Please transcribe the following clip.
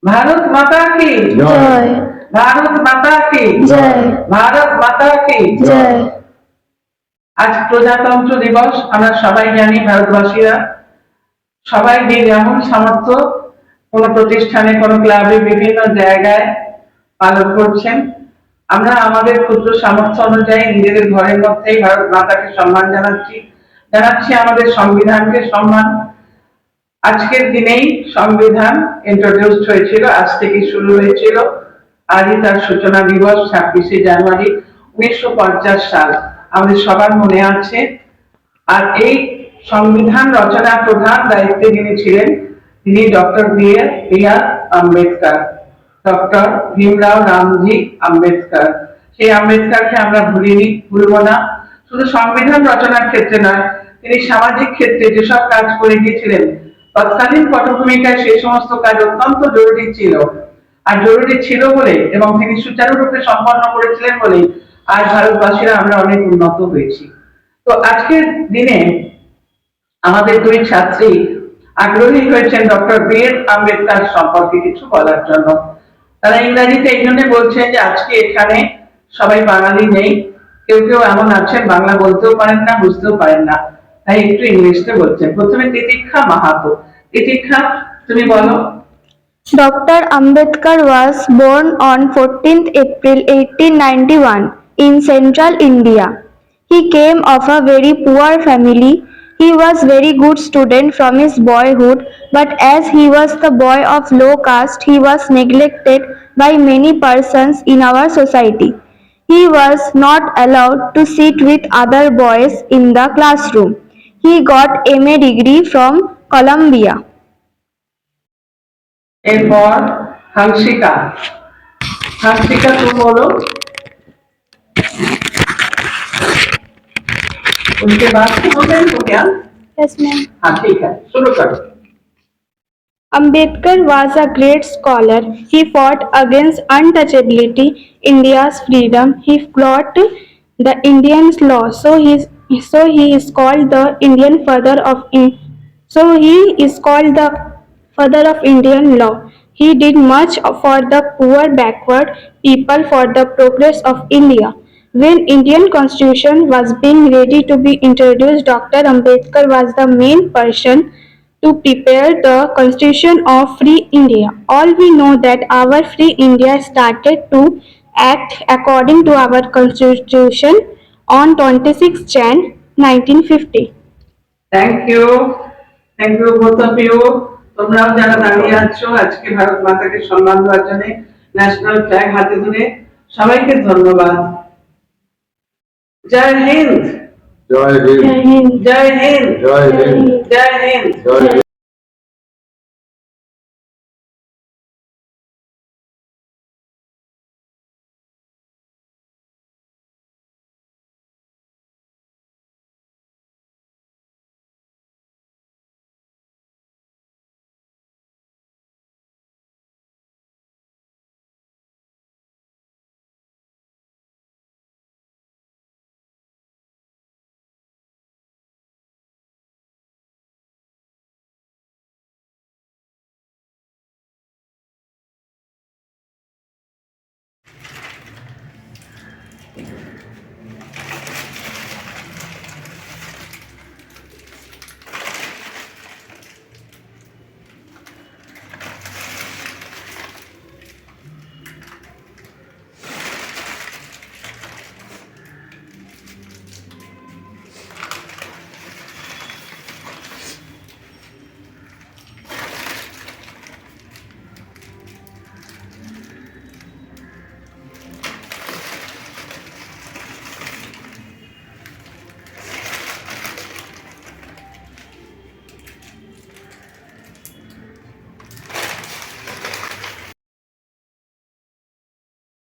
भारत माता की जय। भारत माता की जय। भारत माता की जय। আজ প্রজাতন্ত্র দিবস। আমরা সবাই জানি ভারতবাসীরা সবাই যে যেমন সামর্থ্য কোন প্রতিষ্ঠানে কোন ক্লাবে বিভিন্ন জায়গায় পালন করছেন। আমরা আমাদের ক্ষুদ্র সামর্থ্য অনুযায়ী নিজেদের ঘরের মধ্যেই ভারত মাতাকে সম্মান জানাচ্ছি আমাদের সংবিধানকে সম্মান। আজকের দিনেই সংবিধান ইন্ট্রোডিউসড হয়েছিল, আজ থেকে শুরু হয়েছিল। আজই তার সূচনা দিবস 26শে জানুয়ারি 1950 সাল, আমাদের সবার মনে আছে। আর এই সংবিধান রচনার প্রধান দায়িত্বে যিনি ছিলেন তিনি doctor B R. Ambedkar, doctor Bhimrao Ramji Ambedkar. সেই আম্বেদকরকে আমরা ভুলবো না। শুধু সংবিধান রচনার ক্ষেত্রে নয়, তিনি সামাজিক ক্ষেত্রে যেসব কাজ করে গিয়েছিলেন তৎকালীন পটভূমিকায় সেই সমস্ত কাজ অত্যন্ত জরুরি ছিল। আর জরুরি ছিল বলে এবং তিনি সুচারুরূপে সম্পন্ন করেছিলেন বলে আজ ভারতবাসীরা আমরা অনেক উন্নত হয়েছি। তো আজকের দিনে আমাদের দুই ছাত্রী আগ্রহী হয়েছেন ডক্টর বি.আর. আম্বেদকর সম্পর্কে কিছু বলার জন্য। তারা ইংরেজিতে এই জন্য বলছেন যে আজকে এখানে সবাই বাঙালি নেই, কেউ কেউ এমন আছেন বাংলা বলতেও পারেন না, বুঝতেও পারেন না, তাই একটু ইংলিশে বলছেন। প্রথমে তিতিক্ষা মাহাতো। তিতিক্ষা, তুমি বলো। Dr. Ambedkar was born on 14th April 1891 in central India. He came of a very poor family. He was very good student from his boyhood, but as he was the boy of low caste, he was neglected by many persons in our society. He was not allowed to sit with other boys in the classroom. He got MA degree from Columbia. এরপর হাংসিকা। হাংসিকা, তুমি বলো। उनके बाद हो गए तो क्या? Yes, ma'am. हाँ ठीक है, शुरू करो। Ambedkar was a great scholar. He fought against untouchability, India's freedom. He fought the Indian law. So he is called the Indian father of so he is called the father of Indian law. He did much for the poor backward people for the progress of India. When Indian Constitution was being ready to be introduced, Dr. Ambedkar was the main person to prepare the Constitution of Free India. All we know that our Free India started to act according to our Constitution on 26 Jan 1950. Thank you, thank you both of you. তোমরাও যারা দাঁড়িয়ে আছো আজকে ভারত মাতাকে সম্মান দেওয়ার জন্য national flag হাতে ধরে, সবাইকে ধন্যবাদ। জয় হিন্দ। জয় হিন্দ। Jai Hind. জয় হিন্দ। জয় হিন্দ। জয় হিন্দ। জয় হিন্দ।